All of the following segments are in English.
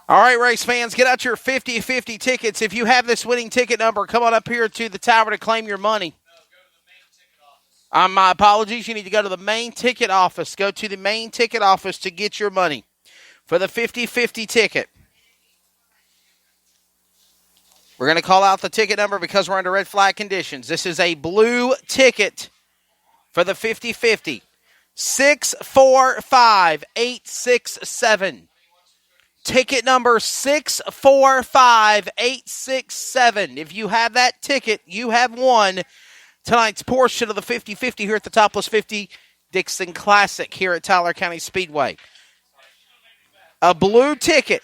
All right, race fans, get out your 50-50 tickets. If you have this winning ticket number, come on up here to the tower to claim your money. My apologies. You need to go to the main ticket office. Go to the main ticket office to get your money for the 50-50 ticket. We're going to call out the ticket number because we're under red flag conditions. This is a blue ticket for the 50-50. 645867. Ticket number 645867. If you have that ticket, you have won tonight's portion of the 50-50 here at the Topless 50 Dixon Classic here at Tyler County Speedway. A blue ticket,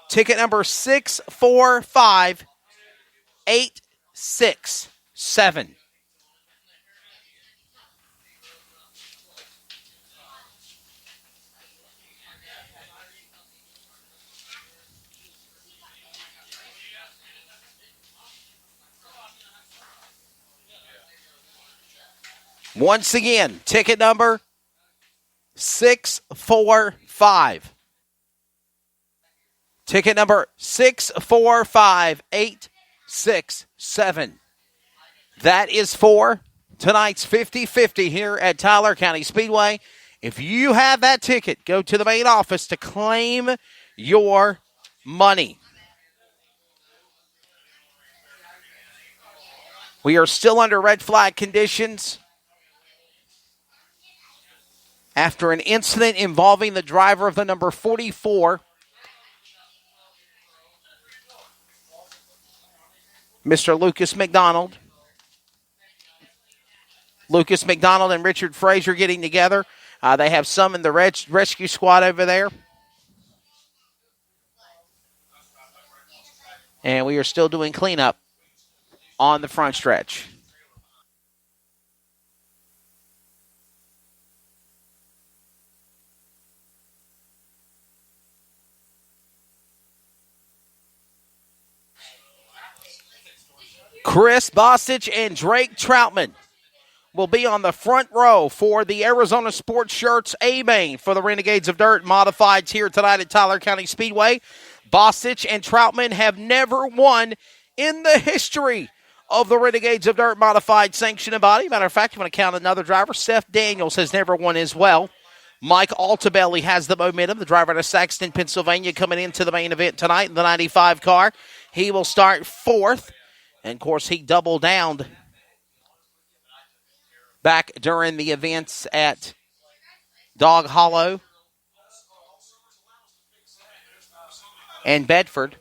ticket number 645867. Once again, ticket number 645. Ticket number 645867. That is for tonight's 50-50 here at Tyler County Speedway. If you have that ticket, go to the main office to claim your money. We are still under red flag conditions after an incident involving the driver of the number 44, Mr. Lucas McDonald. Lucas McDonald and Richard Frazier getting together. They have some in the rescue squad over there. And we are still doing cleanup on the front stretch. Chris Bostic and Drake Troutman will be on the front row for the Arizona Sports Shirts A-Main for the Renegades of Dirt Modifieds here tonight at Tyler County Speedway. Bostic and Troutman have never won in the history of the Renegades of Dirt Modified sanctioned body. Matter of fact, you want to count another driver. Seth Daniels has never won as well. Mike Altabelli has the momentum. The driver out of Saxton, Pennsylvania, coming into the main event tonight in the 95 car. He will start fourth. And, of course, he doubled down back during the events at Dog Hollow and Bedford.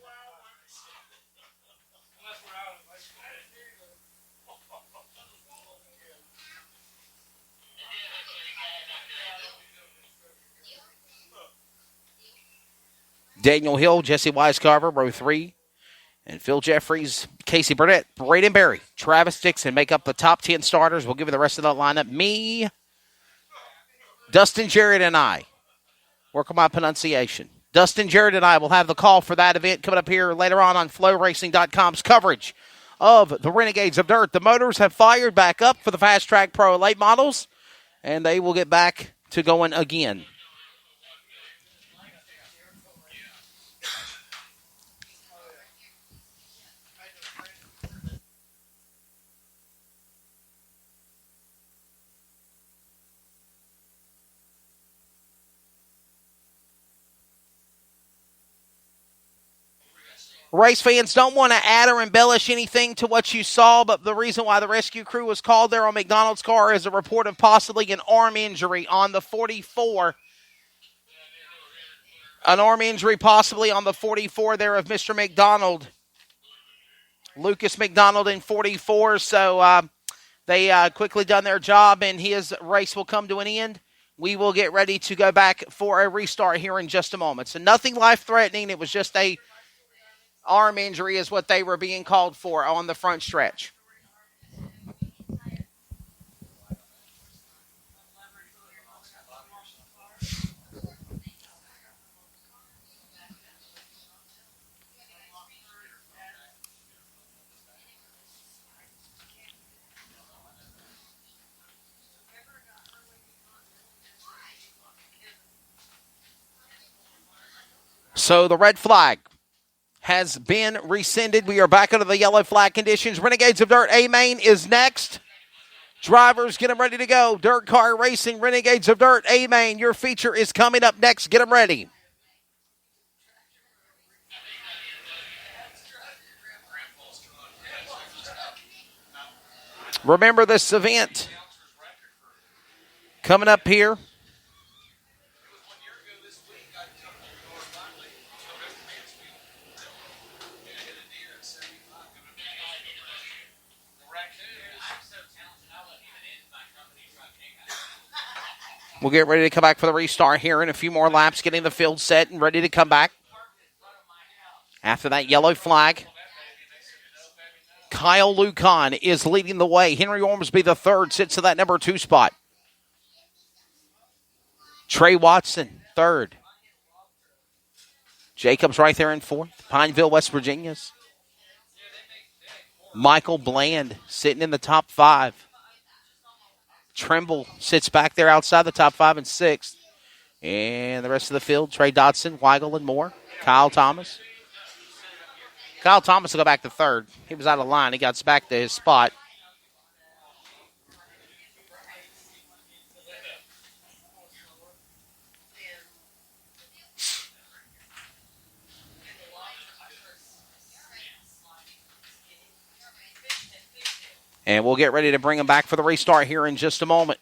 Daniel Hill, Jesse Weiscarver, row 3. And Phil Jeffries, Casey Burnett, Braden Berry, Travis Dixon make up the top 10 starters. We'll give you the rest of that lineup. Me, Dustin Jarrett, and I. Work on my pronunciation. Dustin Jarrett and I will have the call for that event coming up here later on FlowRacing.com's coverage of the Renegades of Dirt. The motors have fired back up for the Fast Track Pro late models, and they will get back to going again. Race fans don't want to add or embellish anything to what you saw, but the reason why the rescue crew was called there on McDonald's car is a report of possibly an arm injury on the 44. An arm injury possibly on the 44 there of Mr. McDonald. Lucas McDonald in 44, so they quickly done their job, and his race will come to an end. We will get ready to go back for a restart here in just a moment. So nothing life-threatening. It was just a arm injury is what they were being called for on the front stretch. So the red flag has been rescinded. We are back under the yellow flag conditions. Renegades of Dirt A-Main is next. Drivers, get them ready to go. Dirt Car Racing, Renegades of Dirt A-Main. Your feature is coming up next. Get them ready. Remember this event coming up here. We'll get ready to come back for the restart here in a few more laps, getting the field set and ready to come back. After that yellow flag, Kyle Lucan is leading the way. Henry Ormsby the third sits in that number 2 spot. Trey Watson, third. Jacobs right there in fourth. Pineville, West Virginia's. Michael Bland sitting in the top 5. Trimble sits back there outside the top 5 and 6th. And the rest of the field, Trey Dodson, Weigel, and more. Kyle Thomas. Kyle Thomas will go back to third. He was out of line. He got back to his spot. And we'll get ready to bring him back for the restart here in just a moment.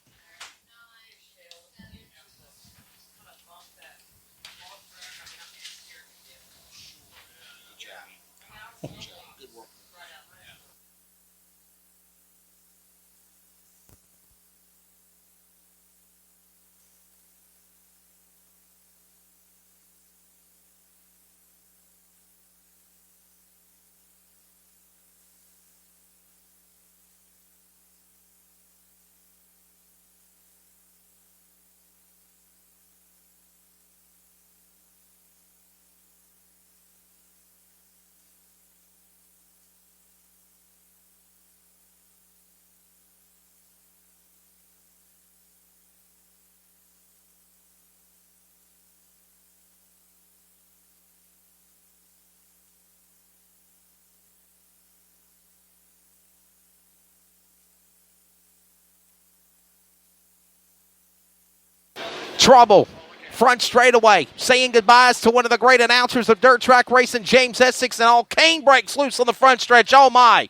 Trouble, front straightaway, saying goodbyes to one of the great announcers of dirt track racing, James Essex, and all cane breaks loose on the front stretch. Oh, my. I'm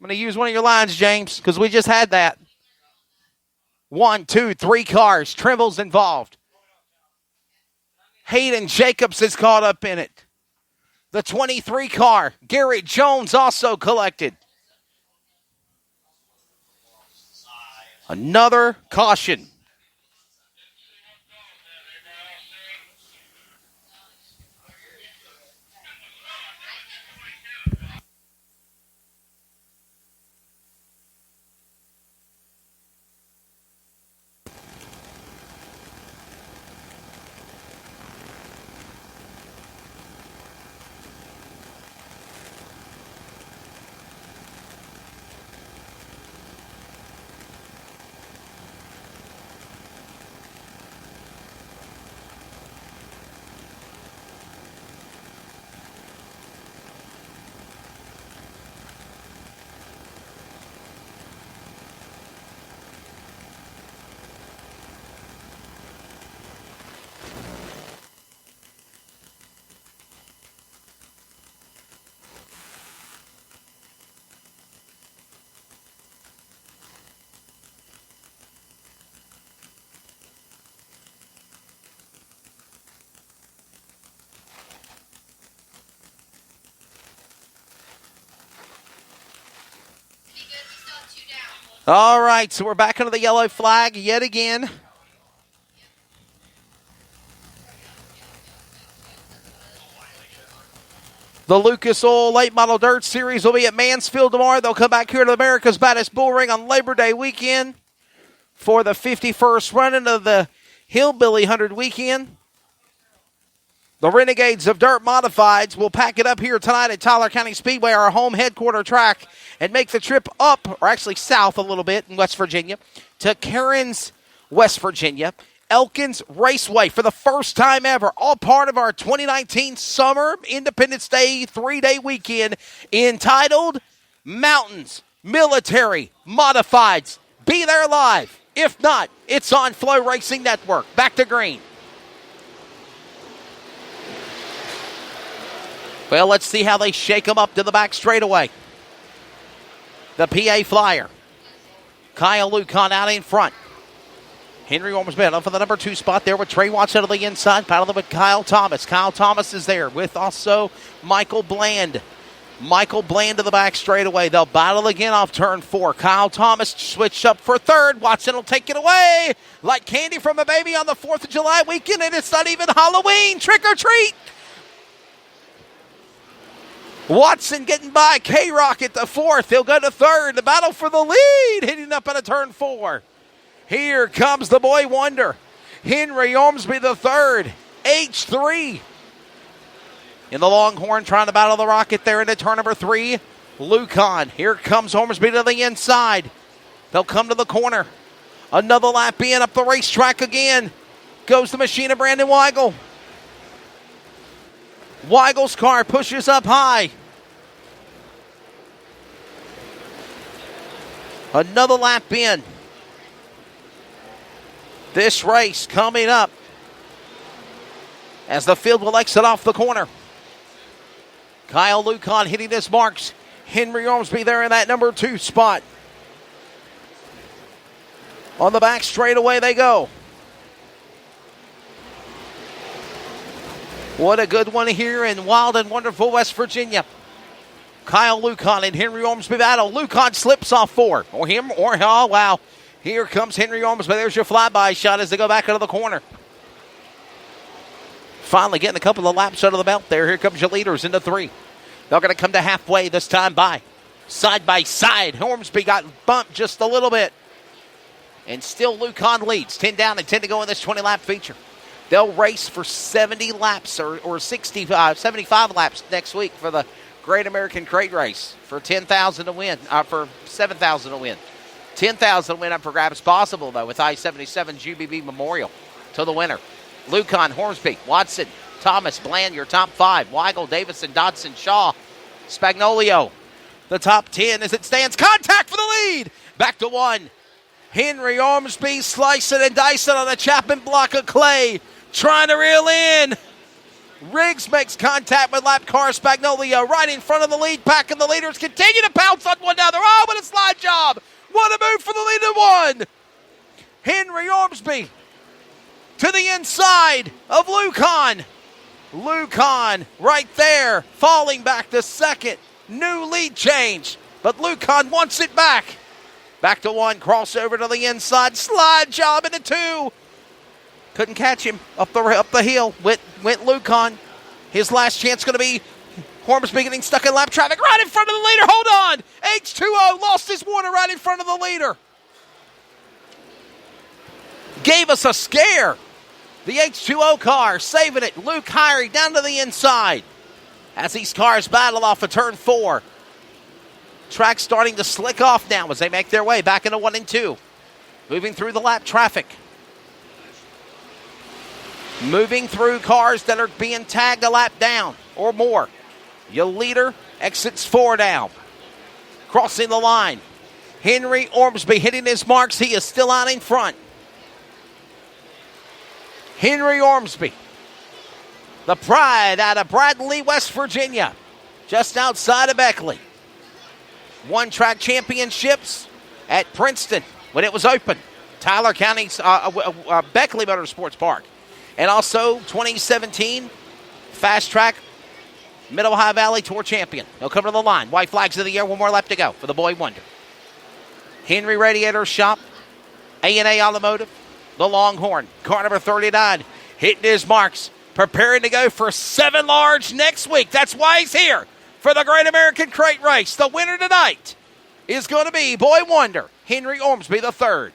going to use one of your lines, James, because we just had that. 1, 2, 3 cars. Trimble's involved. Hayden Jacobs is caught up in it. The 23 car, Garrett Jones, also collected. Another caution. All right, so we're back under the yellow flag yet again. The Lucas Oil Late Model Dirt Series will be at Mansfield tomorrow. They'll come back here to America's Baddest Bull Ring on Labor Day weekend for the 51st running of the Hillbilly 100 weekend. The Renegades of Dirt Modifieds will pack it up here tonight at Tyler County Speedway, our home headquarter track, and make the trip up, or actually south a little bit in West Virginia, to Cairns, West Virginia, Elkins Raceway for the first time ever, all part of our 2019 Summer Independence Day 3-day weekend entitled Mountains Military Modifieds. Be there live. If not, it's on Flow Racing Network. Back to green. Well, let's see how they shake them up to the back straightaway. The PA Flyer. Kyle Lucan out in front. Henry Ormsby up for the number 2 spot there with Trey Watson to the inside. Battling with Kyle Thomas. Kyle Thomas is there with also Michael Bland. Michael Bland to the back straightaway. They'll battle again off turn 4. Kyle Thomas switched up for third. Watson will take it away like candy from a baby on the 4th of July weekend, and it's not even Halloween. Trick or treat. Watson getting by K-Rock at the 4th. He'll go to third. The battle for the lead, hitting up at a turn 4. Here comes the boy wonder. Henry Ormsby the third. H3. In the Longhorn trying to battle the Rocket there into turn number 3. Lucan. Here comes Ormsby to the inside. They'll come to the corner. Another lap in up the racetrack again. Goes the machine of Brandon Weigel. Weigel's car pushes up high. Another lap in. This race coming up as the field will exit off the corner. Kyle Lucan hitting his marks. Henry Ormsby there in that number 2 spot. On the back straightaway they go. What a good one here in wild and wonderful West Virginia. Kyle Lucan and Henry Ormsby battle. Lucan slips off 4. Oh, wow. Here comes Henry Ormsby. There's your flyby shot as they go back into the corner. Finally getting a couple of laps under the belt there. Here comes your leaders into 3. They're going to come to halfway this time by. Side by side. Ormsby got bumped just a little bit. And still Lucan leads. 10 down and 10 to go in this 20-lap feature. They'll race for 70 laps or 75 laps next week for the Great American Crate Race for $10,000 to win, for $7,000 to win. $10,000 to win up for grabs possible, though, with I-77 GBB Memorial to the winner. Lucan, Hornsby, Watson, Thomas, Bland, your top 5. Weigel, Davison, Dodson, Shaw, Spagnolio. The top 10 as it stands. Contact for the lead. Back to 1. Henry Ormsby slicing and dicing on a Chapman block of clay. Trying to reel in. Riggs makes contact with lap car Spagnolio right in front of the lead pack, and the leaders continue to pounce on one another. Oh, what a slide job. What a move for the lead in 1. Henry Ormsby to the inside of Lucan. Lucan right there, falling back to second. New lead change, but Lucan wants it back. Back to 1, crossover to the inside, slide job into 2. Couldn't catch him up the hill. Went Lucan. His last chance going to be Hormsby getting stuck in lap traffic right in front of the leader. Hold on. H2O lost his water right in front of the leader. Gave us a scare. The H2O car saving it. Luke Hyrie down to the inside as these cars battle off of turn 4. Track starting to slick off now as they make their way back into 1 and 2. Moving through the lap traffic. Moving through cars that are being tagged a lap down or more. Your leader exits 4 down. Crossing the line. Henry Ormsby hitting his marks. He is still out in front. Henry Ormsby, the pride out of Bradley, West Virginia, just outside of Beckley. Won track championships at Princeton when it was open. Tyler County Beckley Motorsports Park. And also 2017 Fast Track Mid-Ohio Valley Tour champion. He'll come to the line. White flags in the air. 1 more lap to go for the boy wonder. Henry Radiator Shop, A&A Automotive, the Longhorn, car number 39, hitting his marks, preparing to go for 7 large next week. That's why he's here for the Great American Crate Race. The winner tonight is going to be boy wonder Henry Ormsby the third.